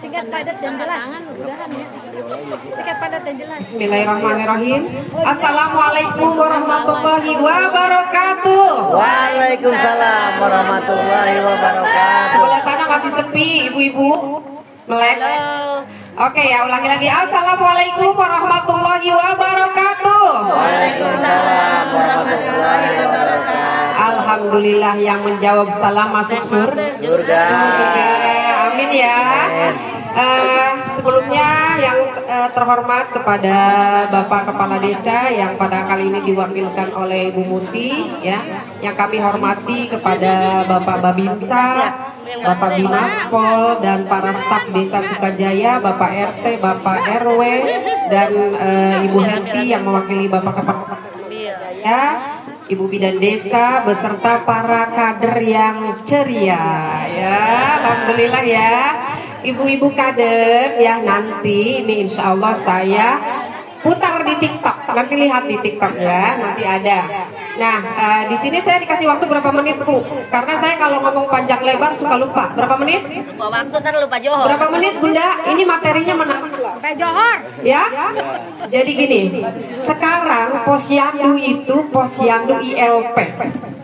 Singkat padat dan jelas. Singkat padat dan jelas. Bismillahirrahmanirrahim. Assalamualaikum warahmatullahi wabarakatuh. Waalaikumsalam warahmatullahi wabarakatuh. Sebelah sana masih sepi, ibu-ibu. Melek. Oke ya, ulangi lagi. Assalamualaikum warahmatullahi wabarakatuh. Waalaikumsalam warahmatullahi wabarakatuh. Alhamdulillah, yang menjawab salam masuk surga. Amin ya. Sebelumnya yang terhormat kepada Bapak Kepala Desa yang pada kali ini diwakilkan oleh Ibu Muti ya, yang kami hormati kepada Bapak Babinsa, Bapak Binaspol dan para staf Desa Sukajaya, Bapak RT, Bapak RW dan Ibu Hesti yang mewakili Bapak Kepala ya, Ibu Bidan Desa beserta para kader yang ceria ya, alhamdulillah ya. Ibu-ibu kader ya, nanti ini insya Allah saya putar di TikTok, nanti lihat di TikTok ya, nanti ada. Nah di sini saya dikasih waktu berapa menit Bu? Karena saya kalau ngomong panjang lebar suka lupa. Berapa menit? Waktu ntar lupa Johor. Berapa menit Bunda? Ini materinya menarik. Sampai Johor. Ya, jadi gini, sekarang posyandu itu posyandu ILP.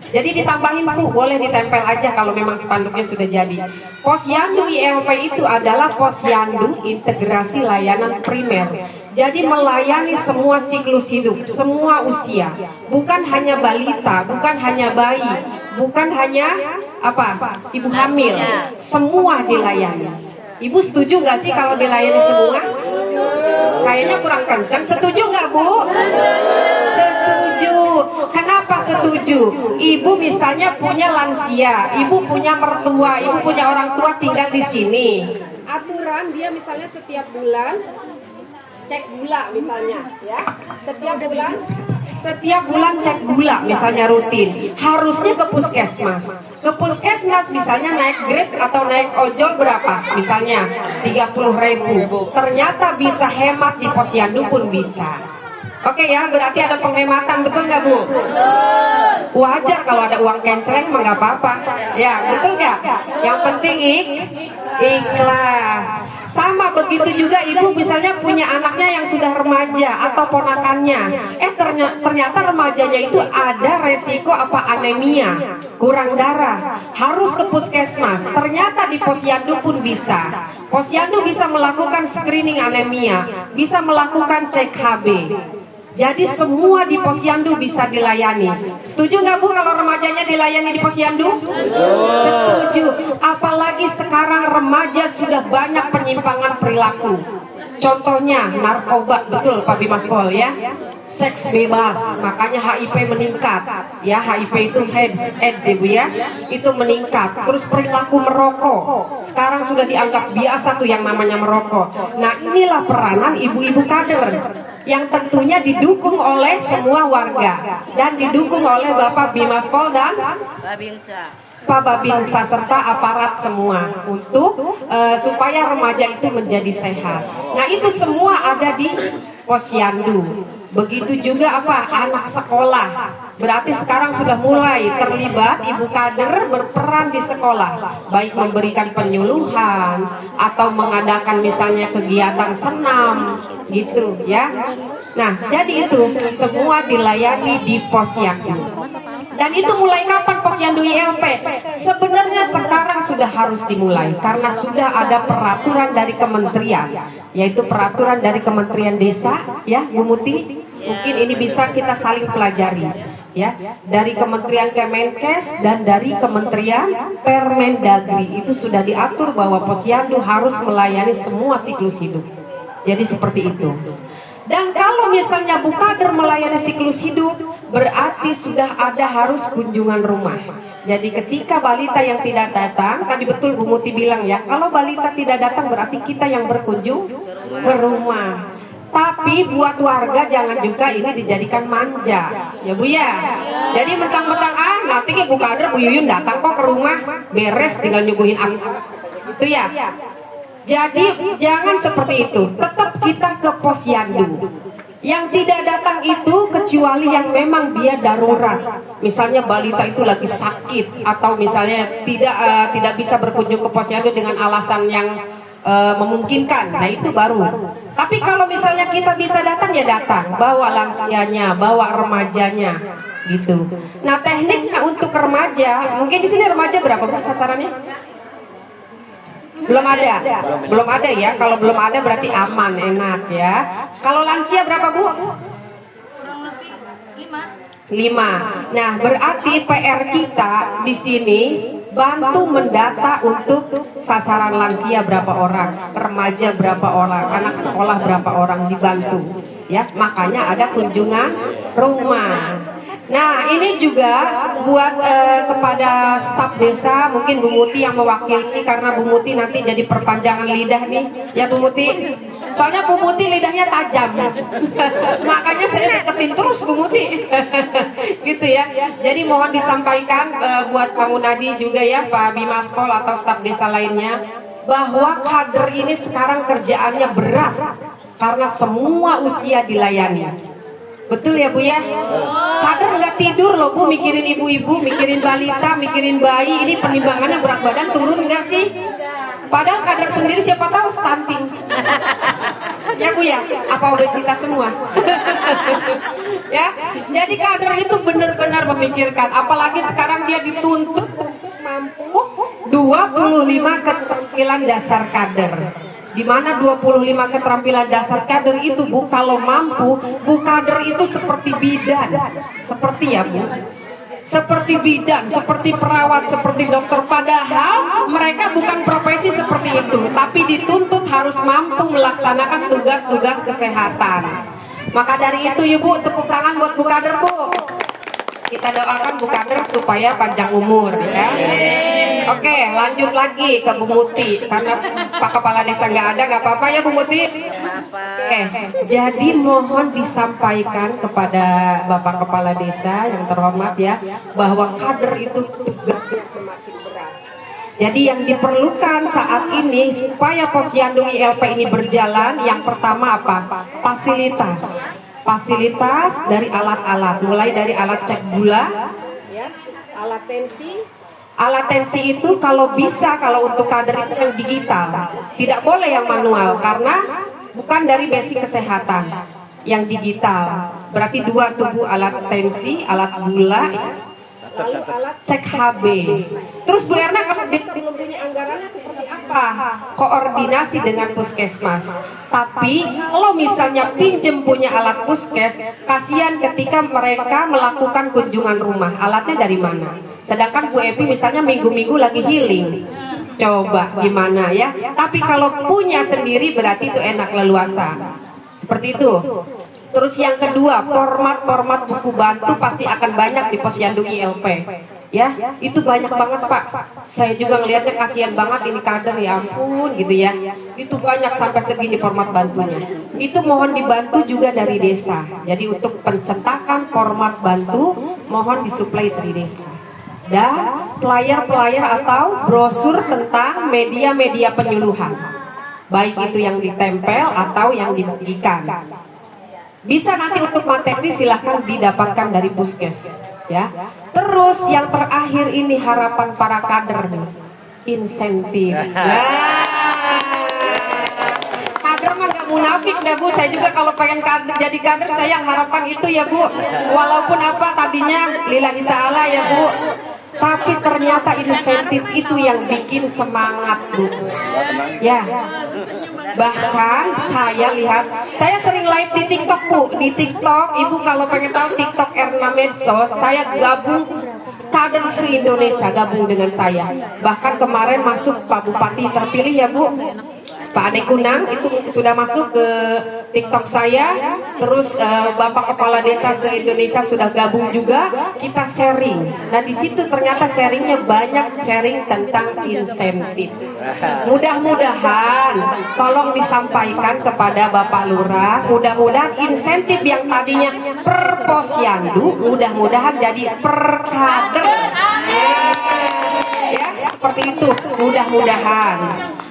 Jadi ditambahin Bu, boleh ditempel aja kalau memang spanduknya sudah jadi. Posyandu ILP itu adalah posyandu integrasi layanan primer. Jadi melayani semua siklus hidup, semua usia. Bukan hanya balita, bukan hanya bayi, bukan hanya ibu hamil. Semua dilayani. Ibu setuju nggak sih kalau dilayani semua? Kayaknya kurang kencang. Setuju nggak Bu? Setuju. Kenapa setuju? Ibu misalnya punya lansia, ibu punya mertua, ibu punya orang tua tinggal di sini. Aturan dia misalnya setiap bulan cek gula misalnya, ya. Setiap bulan cek gula misalnya rutin. Harusnya ke puskesmas. Ke puskesmas misalnya naik Grab atau naik ojol berapa? Misalnya 30.000. Ternyata bisa hemat di posyandu pun bisa. Oke ya, berarti ada penghematan, betul nggak Bu? Wajar kalau ada uang kenceleng mah nggak apa-apa. Ya, betul nggak? Yang penting ikhlas. Sama begitu juga ibu misalnya punya anaknya yang sudah remaja atau ponakannya. Ternyata remajanya itu ada resiko anemia, kurang darah. Harus ke puskesmas. Ternyata di posyandu pun bisa. Posyandu bisa melakukan screening anemia, bisa melakukan cek HB. Jadi semua di posyandu bisa dilayani. Setuju nggak Bu kalau remajanya dilayani di posyandu? Setuju. Apalagi sekarang remaja sudah banyak penyimpangan perilaku. Contohnya narkoba, betul Pak Bimaspol ya. Seks bebas, makanya HIV meningkat. Ya, HIV itu AIDS Ibu ya. Itu meningkat. Terus perilaku merokok. Sekarang sudah dianggap biasa tuh yang namanya merokok. Nah, inilah peranan ibu-ibu kader yang tentunya didukung oleh semua warga dan didukung oleh Bapak Bimaspol dan Pak Babinsa serta aparat semua untuk supaya remaja itu menjadi sehat. Nah itu semua ada di posyandu. Begitu juga anak sekolah. Berarti sekarang sudah mulai terlibat ibu kader berperan di sekolah, baik memberikan penyuluhan atau mengadakan misalnya kegiatan senam gitu ya. Nah jadi itu semua dilayani di posyandu. Dan itu mulai kapan posyandu ILP? Sebenarnya sekarang sudah harus dimulai karena sudah ada peraturan dari kementerian, yaitu peraturan dari Kementerian Desa ya Bu Muti. Mungkin ini bisa kita saling pelajari ya, dari Kementerian Kemenkes dan dari Kementerian Permendagri itu sudah diatur bahwa posyandu harus melayani semua siklus hidup. Jadi seperti itu. Dan kalau misalnya Bu Kader melayani siklus hidup, berarti sudah ada harus kunjungan rumah. Jadi ketika balita yang tidak datang, tadi betul Bu Muti bilang ya, kalau balita tidak datang berarti kita yang berkunjung ke rumah. Tapi buat warga jangan juga ini dijadikan manja, ya Bu ya. Jadi mentang-mentang nanti Bu Kader Bu Yuyun datang kok ke rumah, beres tinggal nyuguhin aku. Itu ya. Jadi jangan seperti itu. Tetap kita ke posyandu. Yang tidak datang itu kecuali yang memang dia darurat. Misalnya balita itu lagi sakit atau misalnya tidak bisa berkunjung ke posyandu dengan alasan yang memungkinkan. Nah itu baru. Tapi kalau misalnya kita bisa datang ya datang, bawa lansianya, bawa remajanya, gitu. Nah tekniknya untuk remaja, mungkin di sini remaja berapa Bu sasarannya? Belum ada ya. Kalau belum ada berarti aman, enak ya. Kalau lansia berapa Bu? 5. Nah berarti PR kita di sini bantu mendata untuk sasaran lansia berapa orang, remaja berapa orang, anak sekolah berapa orang dibantu ya. Makanya ada kunjungan rumah. Nah ini juga buat kepada staf desa, mungkin Bu Muti yang mewakili karena Bu Muti nanti jadi perpanjangan lidah nih ya Bu Muti. Soalnya Bu Muti lidahnya tajam, makanya saya deketin terus Bu Muti, gitu ya. Jadi mohon disampaikan buat Pak Munadi juga ya, Pak Bimaskol atau staf desa lainnya, bahwa kader ini sekarang kerjaannya berat karena semua usia dilayani. Betul ya Bu ya? Kader nggak tidur loh Bu, mikirin ibu-ibu, mikirin balita, mikirin bayi. Ini penimbangannya berat badan turun nggak sih? Padahal kader sendiri siapa tahu stunting. Ya Bu ya? Apa obesitas semua? Ya, jadi kader itu benar-benar memikirkan. Apalagi sekarang dia dituntut untuk mampu 25 keterampilan dasar kader. Di mana 25 keterampilan dasar kader itu Bu, kalau mampu, Bu kader itu seperti bidan, seperti ya Bu, seperti bidan, seperti perawat, seperti dokter. Padahal mereka bukan profesi seperti itu, tapi dituntut harus mampu melaksanakan tugas-tugas kesehatan. Maka dari itu Ibu, tepuk tangan buat Bu kader Bu. Kita doakan Bu kader supaya panjang umur ya. Oke, lanjut lagi ke Bu Muti karena Pak Kepala Desa nggak ada, nggak apa-apa ya Bu Muti. Oke, jadi mohon disampaikan kepada Bapak Kepala Desa yang terhormat ya, bahwa kader itu tugasnya semakin berat. Jadi yang diperlukan saat ini supaya Posyandu ILP ini berjalan, yang pertama apa? Fasilitas dari alat-alat, mulai dari alat cek gula, ya, alat tensi. Alat tensi itu kalau bisa, kalau untuk kader itu yang digital, tidak boleh yang manual karena bukan dari basic kesehatan. Yang digital berarti 2 tubuh, alat tensi, alat gula, lalu alat cek HB. Terus Bu Erna kalau desa belum punya anggarannya seperti apa? Koordinasi dengan puskesmas. Tapi kalau misalnya pinjem punya alat puskes, kasihan ketika mereka melakukan kunjungan rumah. Alatnya dari mana? Sedangkan Bu Epi misalnya minggu-minggu lagi healing. Coba gimana ya? Tapi kalau punya sendiri berarti itu enak, leluasa. Seperti itu. Terus yang kedua, format buku bantu pasti akan banyak di Posyandu ILP. Ya, itu banyak banget Pak. Saya juga ngelihatnya kasihan banget ini kader, ya ampun gitu ya. Itu banyak sampai segini format bantunya. Itu mohon dibantu juga dari desa. Jadi untuk pencetakan format bantu mohon disuplai dari desa. Dan pelayar-pelayar atau brosur tentang media-media penyuluhan, baik itu yang ditempel atau yang dibagikan. Bisa nanti untuk materi silahkan didapatkan dari puskes ya. Terus yang terakhir ini harapan para kader nih, insentif. Kader mah gak munafik dah Bu, saya juga kalau pengen kader, jadi kader saya harapan itu ya Bu. Walaupun apa tadinya lillahi ta'ala ya Bu, tapi ternyata insentif itu yang bikin semangat Bu. Ya. Bahkan saya lihat, saya sering live di TikTok Bu. Di TikTok, Ibu kalau pengen tahu TikTok Erna Medsos, saya gabung kader se-Indonesia gabung dengan saya. Bahkan kemarin masuk Pak Bupati terpilih ya Bu, Pak Ade Kunang itu sudah masuk ke TikTok saya. Terus Bapak Kepala Desa se-Indonesia sudah gabung juga. Kita sharing. Nah di situ ternyata sharingnya banyak, sharing tentang insentif. Mudah-mudahan tolong disampaikan kepada Bapak Lurah. Mudah-mudahan insentif yang tadinya per posyandu mudah-mudahan jadi per kader. Ya, seperti itu. Mudah-mudahan.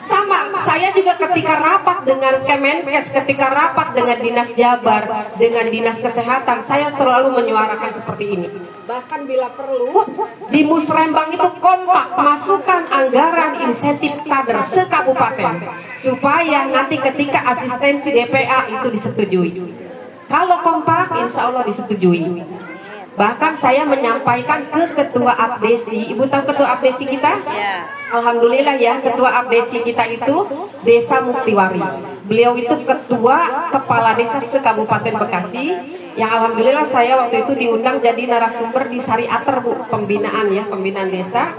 Sama saya juga ketika rapat dengan Kemenkes, ketika rapat dengan Dinas Jabar, dengan Dinas Kesehatan, saya selalu menyuarakan seperti ini. Bahkan bila perlu, di Musrembang itu kompak masukkan anggaran insentif kader sekabupaten supaya nanti ketika asistensi DPA itu disetujui. Kalau kompak, insya Allah disetujui. Bahkan saya menyampaikan ke Ketua Abdesi. Ibu tahu Ketua Abdesi kita? Alhamdulillah ya, Ketua Abdesi kita itu Desa Muktiwari. Beliau itu Ketua Kepala Desa se-Kabupaten Bekasi. Yang alhamdulillah saya waktu itu diundang jadi narasumber di Sariater, Bu, pembinaan ya, pembinaan desa.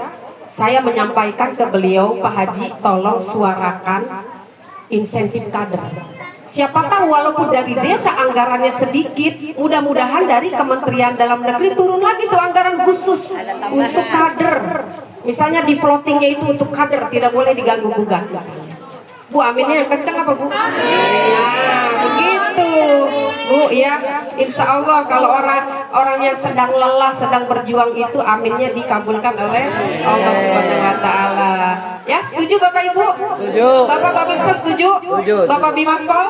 Saya menyampaikan ke beliau, Pak Haji, tolong suarakan insentif kader. Siapa tahu walaupun dari desa anggarannya sedikit, mudah-mudahan dari Kementerian Dalam Negeri turun lagi tuh anggaran khusus untuk kader. Misalnya di plottingnya itu untuk kader, tidak boleh diganggu gugat. Bu, aminnya yang kencang apa Bu? Ya, begitu Bu ya. Insya Allah kalau orang yang sedang lelah, sedang berjuang itu aminnya dikabulkan oleh Allah Subhanahu Wa Taala. Ya, setuju Bapak Ibu? Setuju. Bapak Babinsa setuju? Setuju. Bapak Bimaspol?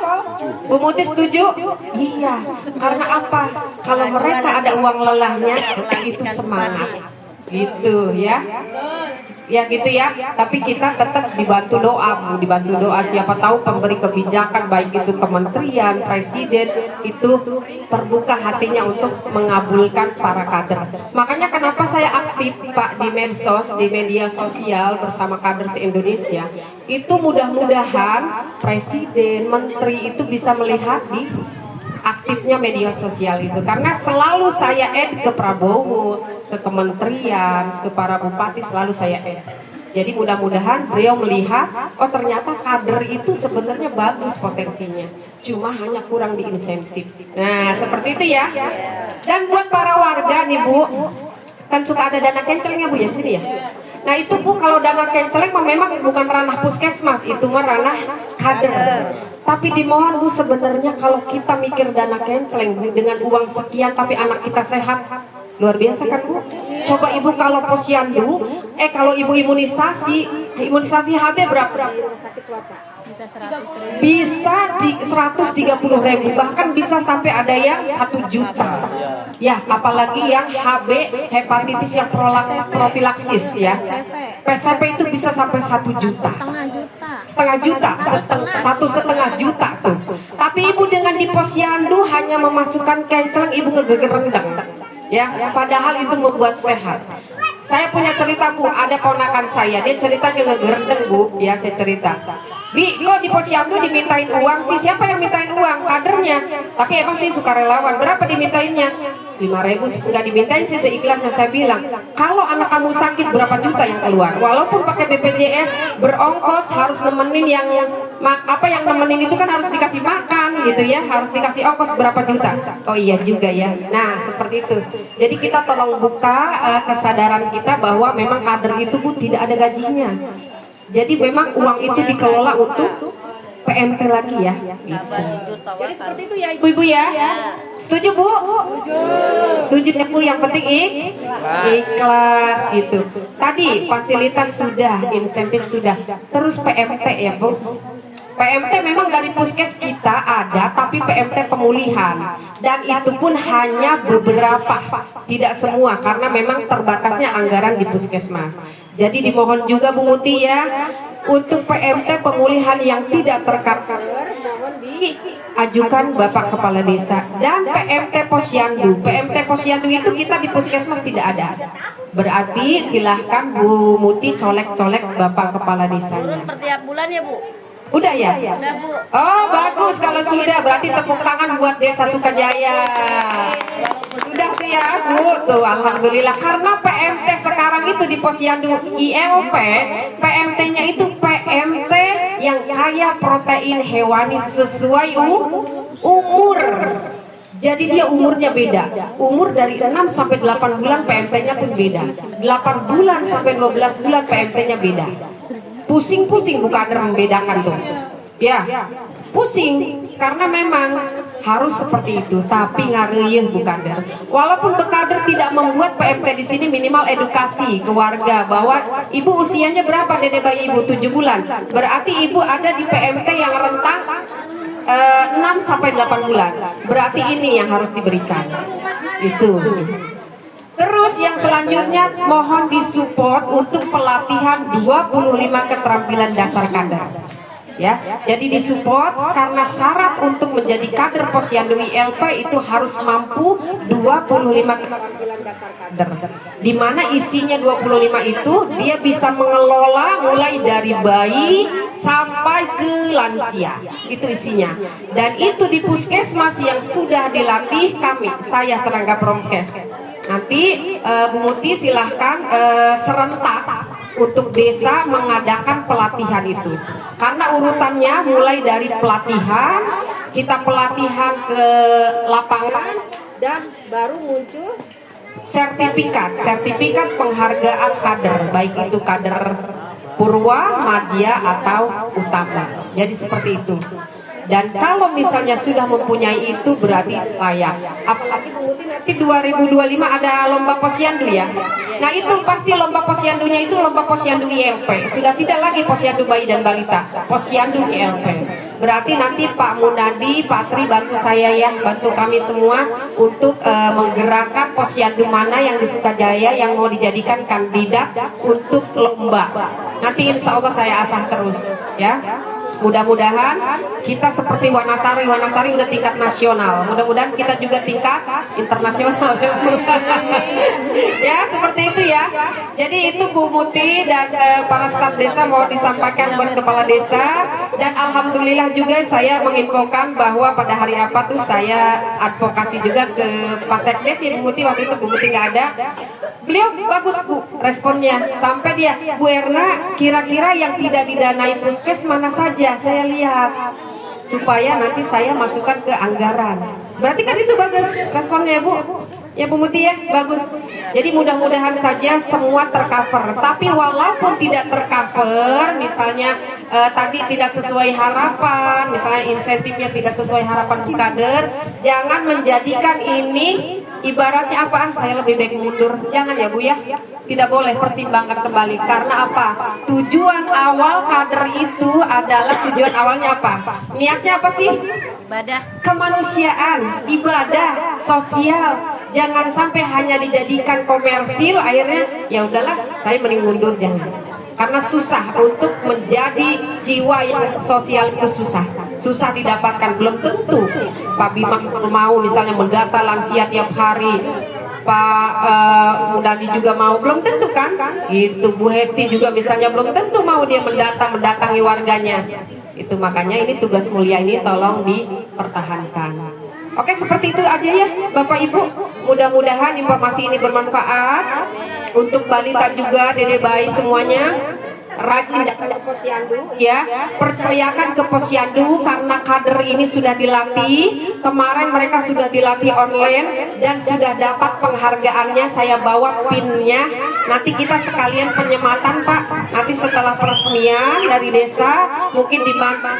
Bu Muti setuju? Iya. Karena apa? Kalau mereka ada uang lelahnya, itu semangat. Gitu ya. Ya gitu ya, tapi kita tetap dibantu doa, Bu, dibantu doa. Siapa tahu pemberi kebijakan baik itu kementerian, presiden itu terbuka hatinya untuk mengabulkan para kader. Makanya kenapa saya aktif Pak di medsos, di media sosial bersama kader se-Indonesia. Itu mudah-mudahan presiden, menteri itu bisa melihat di aktifnya media sosial itu, karena selalu saya add ke Prabowo, ke kementerian, ke para bupati, selalu saya add. Jadi mudah-mudahan beliau melihat, oh ternyata kader itu sebenarnya bagus potensinya, cuma hanya kurang diinsentif. Nah seperti itu ya. Dan buat para warga nih Bu, kan suka ada dana kencelengnya Bu ya sini ya. Nah itu Bu, kalau dana kenceleng memang bukan ranah puskesmas, itu mah ranah kader. Tapi dimohon Bu, sebenarnya kalau kita mikir dana kenceleng Bu, dengan uang sekian tapi anak kita sehat, luar biasa kan Bu? Coba Ibu kalau posyandu, kalau Ibu imunisasi HB berapa? Bisa 130.000, bahkan bisa sampai ada yang 1 juta. Ya, apalagi yang HB hepatitis yang profilaksis ya. PCP itu bisa sampai 1 juta. Setengah juta, 1,5 juta tuh. Tapi Ibu dengan di posyandu hanya memasukkan kenceleng, Ibu ngegeger rendang. Ya, padahal itu membuat sehat. Saya punya cerita Bu, ada ponakan saya, dia ceritanya ngegerendeng Bu, ya saya cerita. Bi, kok di posyandu dimintain uang sih? Siapa yang mintain uang? Kadernya. Tapi emang sih sukarelawan. Berapa dimintainnya? 5.000, nggak dimintain sih seikhlasnya. Saya bilang, kalau anak kamu sakit berapa juta yang keluar? Walaupun pakai BPJS berongkos, harus nemenin yang nemenin itu kan harus dikasih makan gitu ya, harus dikasih ongkos berapa juta? Oh iya juga ya. Nah seperti itu. Jadi kita tolong buka kesadaran kita bahwa memang kader itu Bu tidak ada gajinya. Jadi memang uang itu dikelola untuk PMT lagi ya. Jadi seperti itu ya Ibu-ibu ya. Setuju Bu? Setuju ya Bu, yang penting ikhlas gitu. Tadi fasilitas sudah, insentif sudah. Terus PMT ya Bu. PMT memang dari puskes kita ada, tapi PMT pemulihan. Dan itu pun hanya beberapa, tidak semua, karena memang terbatasnya anggaran di puskesmas. Jadi dimohon juga Bu Muti ya, untuk PMT pemulihan yang tidak tercover, mohon diajukan Bapak Kepala Desa. Dan PMT posyandu, PMT posyandu itu kita di puskesmas tidak ada. Berarti silahkan Bu Muti colek-colek Bapak Kepala Desanya. Turun per tiap bulan ya Bu? Udah ya? Udah Bu. Oh bagus kalau sudah, berarti tepuk tangan buat Desa Sukajaya. Sudah tuh ya Bu, tuh alhamdulillah. Karena PMT sekarang itu di posyandu ILP, PMT-nya itu PMT yang kaya protein hewani sesuai umur. Jadi dia umurnya beda. Umur dari 6 sampai 8 bulan PMT-nya pun beda. 8 bulan sampai 12 bulan PMT-nya beda. Pusing-pusing Bu kader membedakan tuh. Ya, pusing karena memang harus seperti itu. Tapi ngareyeh Bu Kader. Walaupun Bu Kader tidak membuat PMT di sini, minimal edukasi ke warga bahwa ibu usianya berapa Dede bayi ibu 7 bulan. Berarti ibu ada di PMT yang rentang 6 sampai 8 bulan. Berarti ini yang harus diberikan. Itu. Terus yang selanjutnya mohon disupport untuk pelatihan 25 keterampilan dasar kader. Ya, jadi disupport karena syarat untuk menjadi kader Posyandu ILP itu harus mampu 25 keterampilan dasar kader. Di mana isinya 25 itu dia bisa mengelola mulai dari bayi sampai ke lansia. Itu isinya. Dan itu di puskesmas yang sudah dilatih saya tenaga promkes. Nanti Bu Muti silahkan serentak untuk desa mengadakan pelatihan itu. Karena urutannya mulai dari pelatihan, kita pelatihan ke lapangan dan baru muncul sertifikat penghargaan kader, baik itu kader Purwa, Madya atau Utama. Jadi seperti itu. Dan kalau misalnya sudah mempunyai itu berarti layak. Apalagi Bu Muti nanti 2025 ada lomba posyandu ya. Nah itu pasti lomba posyandunya itu lomba posyandu ILP. Sudah tidak lagi posyandu bayi dan balita, posyandu ILP. Berarti nanti Pak Munadi, Pak Tri bantu saya ya, bantu kami semua untuk menggerakkan posyandu mana yang di Sukajaya yang mau dijadikan kandidat untuk lomba. Nanti insya Allah saya asah terus ya. Mudah-mudahan kita seperti Wanasari udah tingkat nasional. Mudah-mudahan kita juga tingkat internasional. Ya, seperti itu ya. Jadi itu Bu Muti dan para staf desa mau disampaikan buat kepala desa. Dan alhamdulillah juga saya menginfokan bahwa pada hari apa tuh saya advokasi juga ke Pak Sekdes ya Bu Muti, waktu itu Bu Muti nggak ada. Beliau bagus Bu responnya, sampai dia, Bu Erna kira-kira yang tidak didanai puskes mana saja saya lihat, supaya nanti saya masukkan ke anggaran. Berarti kan itu bagus responnya Bu, ya Bu Muti ya, bagus. Jadi mudah-mudahan saja semua tercover. Tapi walaupun tidak tercover, misalnya tadi tidak sesuai harapan, misalnya insentifnya tidak sesuai harapan Bu Kader, jangan menjadikan ini ibaratnya apa, saya lebih baik mundur. Jangan ya Bu ya, tidak boleh, pertimbangkan kembali. Karena apa? Tujuan awal kader itu adalah tujuan awalnya apa? Niatnya apa sih? Ibadah. Kemanusiaan, ibadah, sosial. Jangan sampai hanya dijadikan komersil, akhirnya ya udahlah saya mending mundur, jangan. Karena susah untuk menjadi jiwa yang sosial itu susah didapatkan. Belum tentu Pak Bima mau misalnya mendata lansia tiap hari, Pak Mudadi juga mau, belum tentu kan. Itu Bu Hesti juga misalnya belum tentu mau dia mendatangi warganya. Itu makanya ini tugas mulia ini tolong dipertahankan. Oke, seperti itu aja ya Bapak Ibu. Mudah-mudahan informasi ini bermanfaat untuk balita juga, dede bayi semuanya. Rajin datang ke posyandu ya, percayakan ke posyandu karena kader ini sudah dilatih. Kemarin mereka sudah dilatih online dan sudah dapat penghargaannya. Saya bawa pinnya. Nanti kita sekalian penyematan Pak. Nanti setelah peresmian dari desa mungkin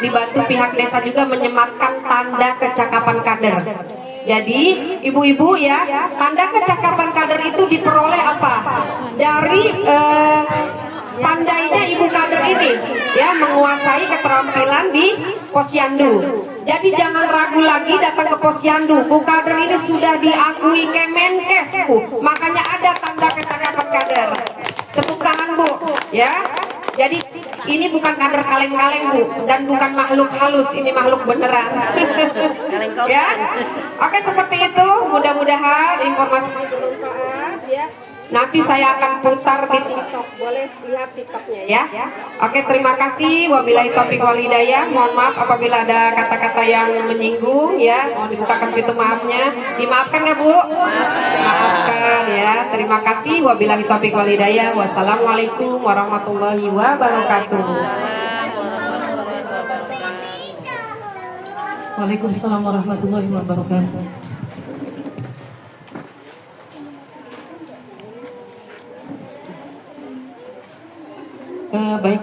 dibantu pihak desa juga menyematkan tanda kecakapan kader. Jadi ibu-ibu ya, tanda kecakapan kader itu diperoleh apa? Dari pandainya ibu kader ini ya, menguasai keterampilan di posyandu. Jadi jangan ragu lagi datang ke posyandu. Bu kader ini sudah diakui Kemenkes Bu, makanya ada tanda kecakapan kader. Tepuk tangan Bu ya. Jadi ini bukan kader kaleng-kaleng Bu, dan bukan makhluk halus, ini makhluk beneran. Ya. Oke, seperti itu. Mudah-mudahan informasi ini bermanfaat ya. Nanti saya akan putar di TikTok, boleh lihat TikToknya ya. Oke, terima kasih. Wabillahi taufiq wal hidayah. Mohon maaf apabila ada kata-kata yang menyinggung ya. Mohon dibukakan pintu maafnya. Dimaafkan nggak Bu? Maafkan ya. Terima kasih. Wabillahi taufiq wal hidayah. Wassalamualaikum warahmatullahi wabarakatuh. Waalaikumsalam warahmatullahi wabarakatuh. Baik.